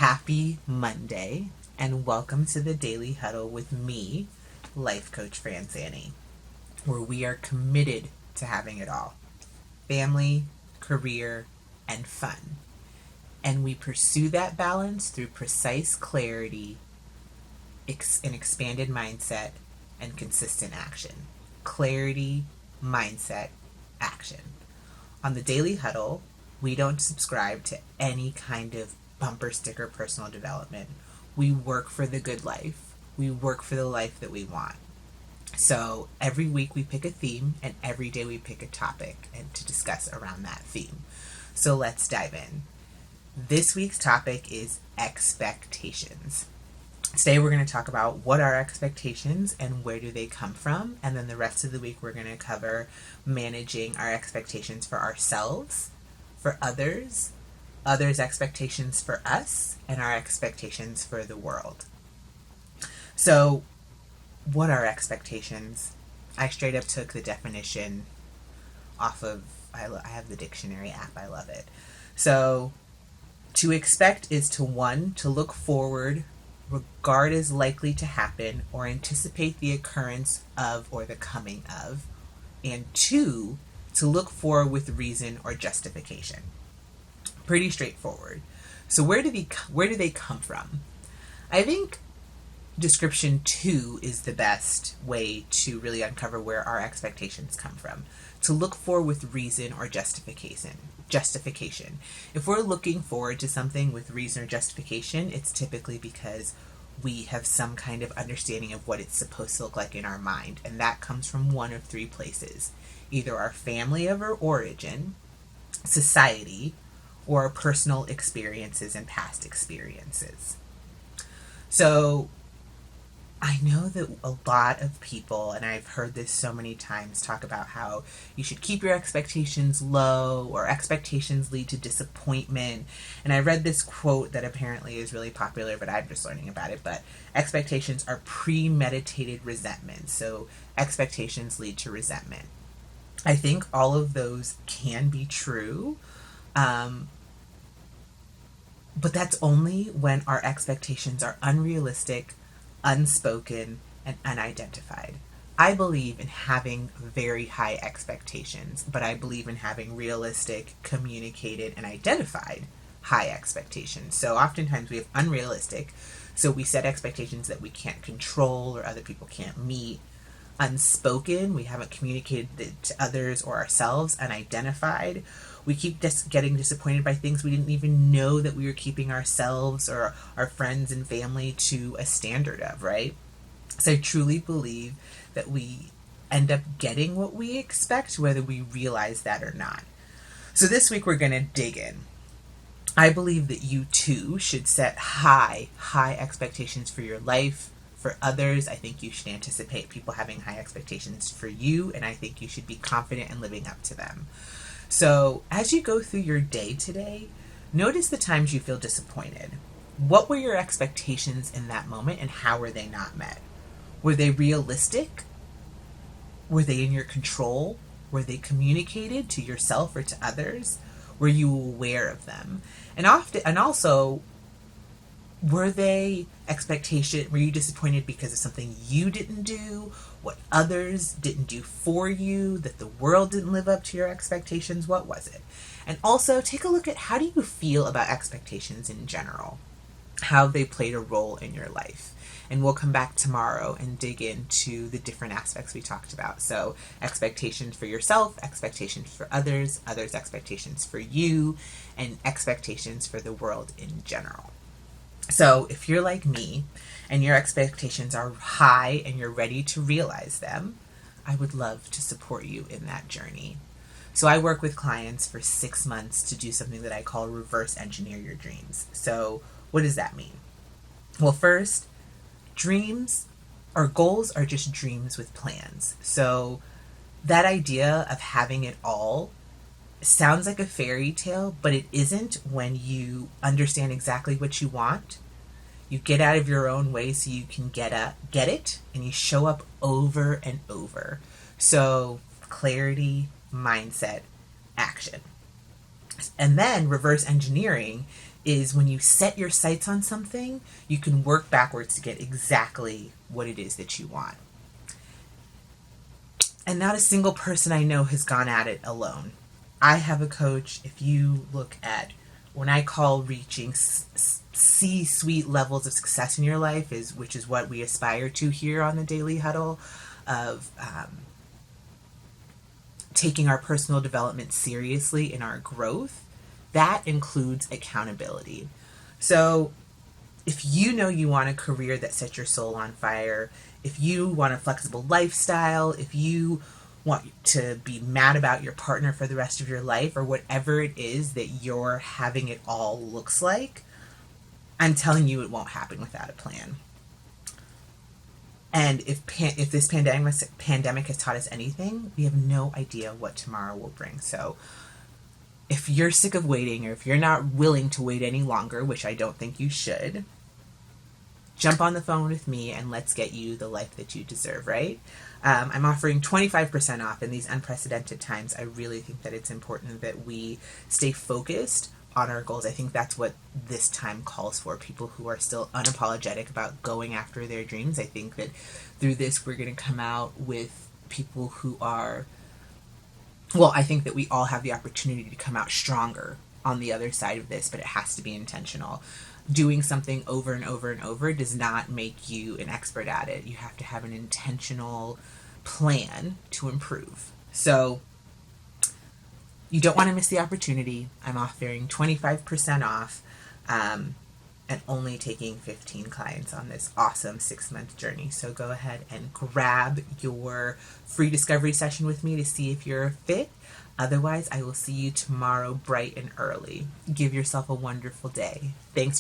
Happy Monday, and welcome to the Daily Huddle with me, Life Coach Fran Zanny, where we are committed to having it all: family, career, and fun. And we pursue that balance through precise clarity, an expanded mindset, and consistent action. Clarity, mindset, action. On the Daily Huddle, we don't subscribe to any kind of bumper sticker personal development. We work for the good life. We work for the life that we want. So every week we pick a theme, and every day we pick a topic and to discuss around that theme. So let's dive in. This week's topic is expectations. Today we're going to talk about what are expectations and where do they come from, and then the rest of the week we're going to cover managing our expectations for ourselves, for others expectations for us, and our expectations for the world. So, what are expectations? I straight up took the definition off of, I have the dictionary app, I love it. So, to expect is to look forward, regard as likely to happen, or anticipate the occurrence of or the coming of, and two, to look for with reason or justification. Pretty straightforward. So where do they come from? I think description 2 is the best way to really uncover where our expectations come from. To look for with reason or justification. If we're looking forward to something with reason or justification, it's typically because we have some kind of understanding of what it's supposed to look like in our mind, and that comes from one of three places: either our family of our origin, society, or our personal experiences and past experiences. So I know that a lot of people, and I've heard this so many times, talk about how you should keep your expectations low, or expectations lead to disappointment. And I read this quote that apparently is really popular, but I'm just learning about it. But expectations are premeditated resentment. So expectations lead to resentment. I think all of those can be true. But that's only when our expectations are unrealistic, unspoken, and unidentified. I believe in having very high expectations, but I believe in having realistic, communicated, and identified high expectations. So oftentimes we have unrealistic, so we set expectations that we can't control or other people can't meet. Unspoken, we haven't communicated it to others or ourselves. Unidentified, we keep getting disappointed by things we didn't even know that we were keeping ourselves or our friends and family to a standard of, right? So I truly believe that we end up getting what we expect, whether we realize that or not. So this week we're going to dig in. I believe that you too should set high expectations for your life. For others, I think you should anticipate people having high expectations for you, and I think you should be confident in living up to them. So as you go through your day today, notice the times you feel disappointed. What were your expectations in that moment, and how were they not met? Were they realistic? Were they in your control? Were they communicated to yourself or to others? Were you aware of them? And also, were you disappointed because of something you didn't do, what others didn't do for you, that the world didn't live up to your expectations? What was it? And also take a look at, how do you feel about expectations in general? How they played a role in your life. And we'll come back tomorrow and dig into the different aspects we talked about. So expectations for yourself, expectations for others expectations for you, and expectations for the world in general. So if you're like me and your expectations are high and you're ready to realize them, I would love to support you in that journey. So I work with clients for 6 months to do something that I call reverse engineer your dreams. So what does that mean? Well, first, dreams or goals are just dreams with plans. So that idea of having it all sounds like a fairy tale, but it isn't when you understand exactly what you want. You get out of your own way so you can get it, and you show up over and over. So clarity, mindset, action. And then reverse engineering is when you set your sights on something, you can work backwards to get exactly what it is that you want. And not a single person I know has gone at it alone. I have a coach. If you look at when I call reaching C-suite levels of success in your life, which is what we aspire to here on the Daily Huddle, of taking our personal development seriously in our growth, that includes accountability. So if you know you want a career that sets your soul on fire, if you want a flexible lifestyle, if you want to be mad about your partner for the rest of your life, or whatever it is that you're having it all looks like, I'm telling you it won't happen without a plan. And if this pandemic has taught us anything, we have no idea what tomorrow will bring. So if you're sick of waiting, or if you're not willing to wait any longer, which I don't think you should, jump on the phone with me and let's get you the life that you deserve, right? I'm offering 25% off in these unprecedented times. I really think that it's important that we stay focused on our goals. I think that's what this time calls for. People who are still unapologetic about going after their dreams. I think that through this, we're going to come out with people who are, well, I think that we all have the opportunity to come out stronger on the other side of this, but it has to be intentional. Doing something over and over and over does not make you an expert at it. You have to have an intentional plan to improve. So you don't want to miss the opportunity. I'm offering 25% off and only taking 15 clients on this awesome 6-month journey. So go ahead and grab your free discovery session with me to see if you're a fit. Otherwise, I will see you tomorrow bright and early. Give yourself a wonderful day. Thanks